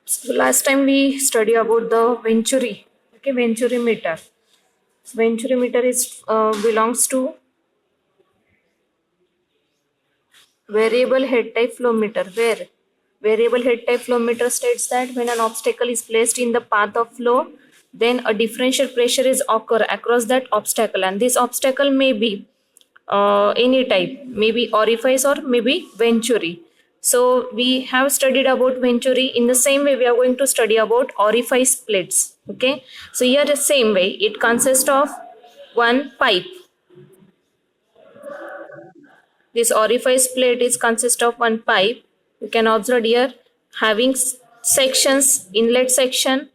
So last time we studied about the Venturi. Okay, Venturi meter. Venturi meter is belongs to variable head type flow meter. Where variable head type flow meter states that when an obstacle is placed in the path of flow, then a differential pressure is occur across that obstacle, and this obstacle may be any type, maybe orifice or maybe venturi. So we have studied about venturi. In the same way, we are going to study about orifice plates. Okay, so here the same way, it consists of one pipe. This orifice plate is consist of one pipe. You can observe here having sections, inlet section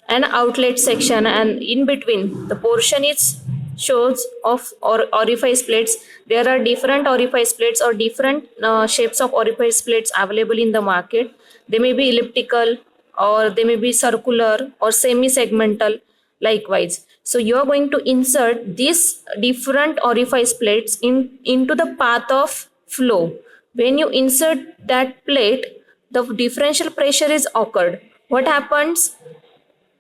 and outlet section, and in between the portion is shows of orifice plates. There are different orifice plates or different shapes of orifice plates available in the market. They may be elliptical or they may be circular or semi-segmental likewise. So you are going to insert these different orifice plates into the path of flow. When you insert that plate, the differential pressure is occurred. What happens?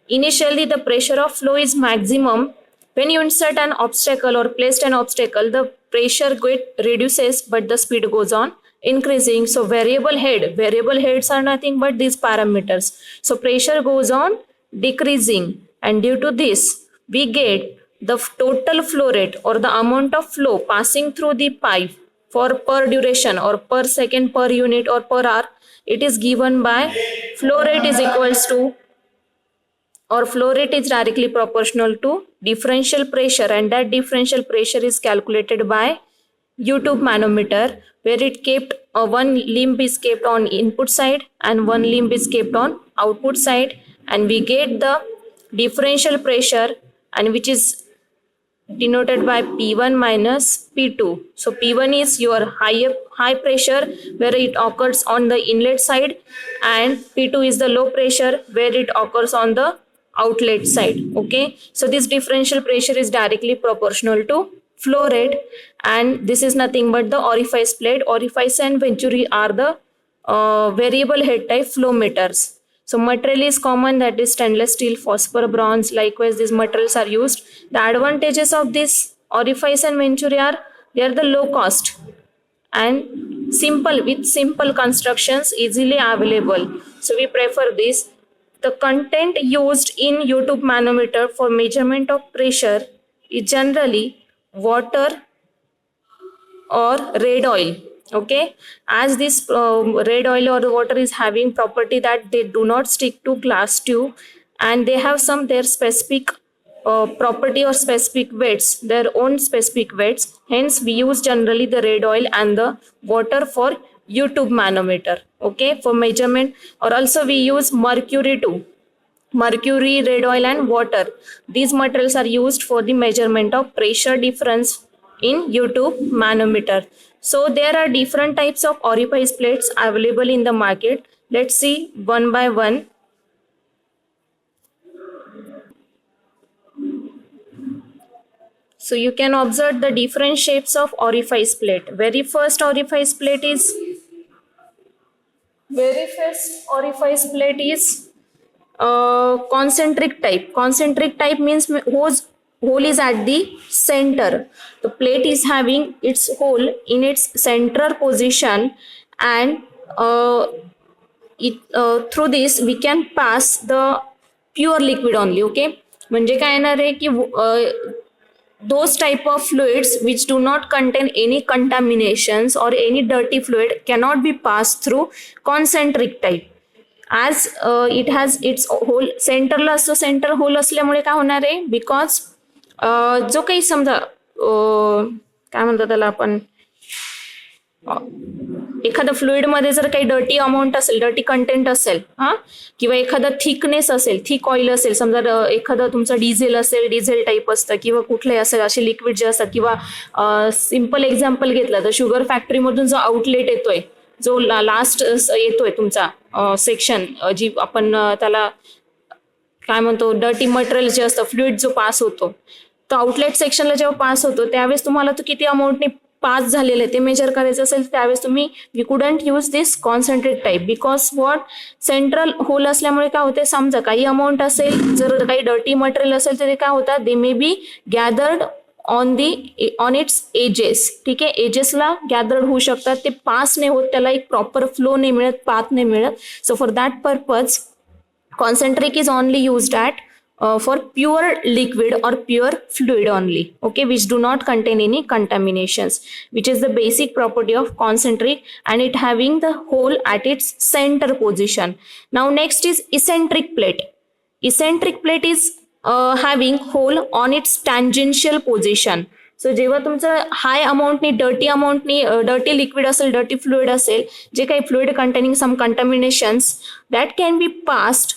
Initially, the pressure of flow is maximum. When you insert an obstacle or placed an obstacle, the pressure reduces, but the speed goes on increasing. So variable heads are nothing but these parameters. So pressure goes on decreasing, and due to this, we get the total flow rate or the amount of flow passing through the pipe for per duration or per second per unit or per hour. It is given by flow rate is equals to, or flow rate is directly proportional to differential pressure, and that differential pressure is calculated by U-tube manometer, where it kept one limb is kept on input side and one limb is kept on output side, and we get the differential pressure, and which is denoted by P1 minus P2. So P1 is your high pressure where it occurs on the inlet side, and P2 is the low pressure where it occurs on the outlet side. Okay, so this differential pressure is directly proportional to flow rate, and this is nothing but the orifice plate. Orifice and venturi are the variable head type flow meters. So material is common, that is stainless steel, phosphor, bronze. Likewise, these materials are used. The advantages of this orifice and venturi are they are the low cost and simple, with simple constructions easily available. So we prefer this. The content used in U-tube manometer for measurement of pressure is generally water or red oil. Okay, as this red oil or water is having property that they do not stick to glass tube, and they have some their specific property or specific weights, their own specific weights. Hence we use generally the red oil and the water for U-tube manometer. Okay, for measurement. Or also we use mercury too. Mercury, red oil and water, these materials are used for the measurement of pressure difference in U-tube manometer. So there are different types of orifice plates available in the market. Let's see one by one. So you can observe the different shapes of orifice plate. Very first orifice plate is concentric type. Concentric type means whose hole is at the center. The plate is having its hole in its central position, and through this we can pass the pure liquid only. Okay, म्हणजे काय येणार आहे की those type of fluids which do not contain any contaminations or any dirty fluid cannot be passed through concentric type. As it has its whole centerला असतो, centre whole असल्यामुळे काय होणार आहे, बिकॉज जो काही समजा काय म्हणतात त्याला आपण, एखाद्या फ्लुइड मध्ये जर काही डर्टी अमाऊंट असेल, डर्टी कंटेंट असेल किंवा एखादा थिकनेस असेल, थिक ऑइल असेल, समजा एखादं तुमचं डिझेल असेल, डिझेल टाईप असतं किंवा कुठलंही असेल, असे लिक्विड जे असतात, किंवा सिम्पल एक्झाम्पल घेतलं तर शुगर फॅक्टरीमधून जो आउटलेट येतोय, जो लास्ट येतोय तुमचा सेक्शन, जी आपण त्याला काय म्हणतो, डर्टी मटेरियल जे असतं, फ्लुइड जो पास होतो, तो आउटलेट सेक्शनला जेव्हा पास होतो त्यावेळेस तुम्हाला तो किती अमाऊंटने पास झालेलं आहे ते मेजर करायचं असेल त्यावेळेस तुम्ही we couldn't use this concentrate type because what central hole असल्यामुळे काय होते समजा काही अमाऊंट असेल जर काही डर्टी मटेरियल असेल तर ते काय होतात they may be gathered on its edges. ठीक आहे, एजेसला गॅदर्ड होऊ शकतात, ते पास नाही होत, त्याला एक प्रॉपर फ्लो नाही मिळत, पाथ नाही मिळत. So for that purpose concentric is only used at for pure liquid or pure fluid only, okay, which do not contain any contaminations, which is the basic property of concentric, and it having the hole at its center position. Now next is eccentric plate. Eccentric plate is having hole on its tangential position. So जेव्हा तुमचं high अमाऊंटनी dirty liquid असेल, dirty fluid असेल, जे काही fluid containing some contaminations that can be passed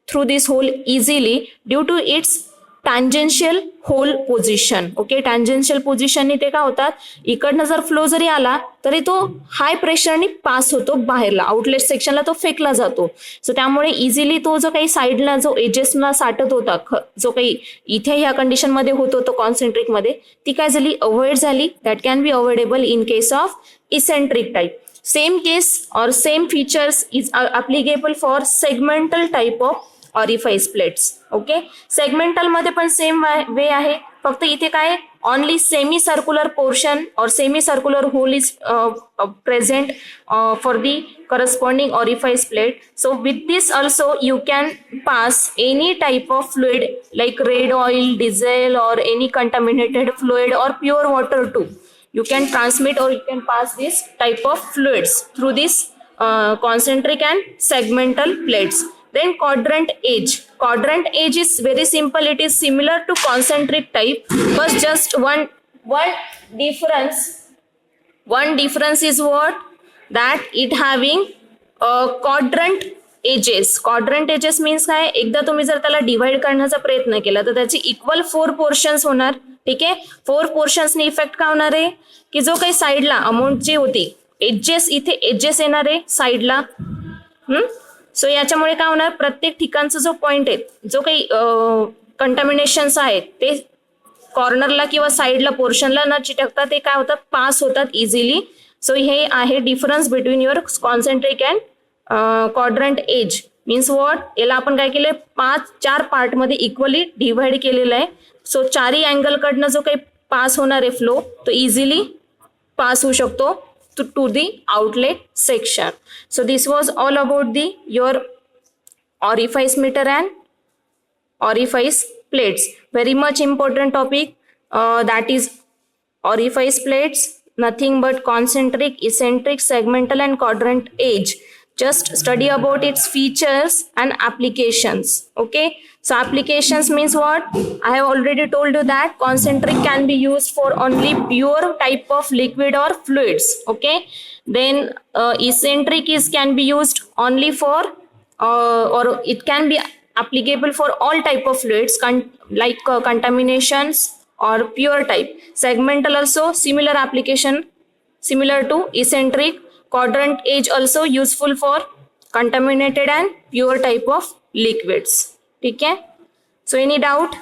through this hole easily due to its tangential hole position. Okay, tangential पोझिशनने ते काय होतात, इकडनं जर फ्लो जरी आला तरी तो हाय प्रेशरने पास होतो बाहेरला, आउटलेट सेक्शनला तो फेकला जातो. सो त्यामुळे इझिली तो जो काही साईडला जो एजेसला साठत होता, जो काही इथे ह्या कंडिशनमध्ये होत होतं कॉन्सेंट्रिकमध्ये, ती काय झाली, अवॉइड झाली. That can be avoidable in case of eccentric type. Same case और same features is applicable for segmental type of orifice plates. Okay, segmental मध्ये पण सेम वे आहे, फक्त इथे काय ओनली सेमी सर्क्युलर पोर्शन और semi circular hole is present for the corresponding orifice plate. So with this also you can pass any type of fluid like red oil, diesel or any contaminated fluid or pure water too. You can transmit or you can pass this type of fluids through this concentric and segmental plates. Then quadrant edge. Quadrant edge is very simple. It is similar to concentric type, but just one difference. One difference is what? That it having quadrant edges. Quadrant edges means काय, एकदा तुम्ही जर त्याला divide करण्याचा प्रयत्न केला तर त्याची इक्वल 4 पोर्शन्स होणार. ठीक आहे, 4 पोर्शन्सने इफेक्ट काय होणार आहे की जो काही साईडला अमाऊंट जी होती एजेस, इथे एजेस येणार आहे साईडला. सो याच्यामुळे काय होणार, प्रत्येक ठिकाणचा जो पॉइंट आहे, जो काही कंटामिनेशन्स आहेत ते कॉर्नरला किंवा साईडला पोर्शनला न चिटकता ते काय होतात, पास होतात इझिली. सो हे आहे difference between your concentric and quadrant edge. Means what, याला आपण काय केलंय, 4 पार्टमध्ये इक्वली डिव्हाइड केलेलं आहे. सो चारही अँगल कडनं जो काही पास होणार आहे फ्लो तो इझिली पास होऊ शकतो to the outlet section. So this was all about the your orifice meter and orifice plates. Very much important topic, that is orifice plates, nothing but concentric, eccentric, segmental and quadrant edge. Just study about its features and applications. Okay, so applications means what, I have already told you that concentric can be used for only pure type of liquid or fluids. Okay, then eccentric can be used only for or it can be applicable for all type of fluids like contaminations or pure type. Segmental also similar application, similar to eccentric. Quadrant edge also useful for contaminated and pure type of liquids. ठीक है, so any doubt?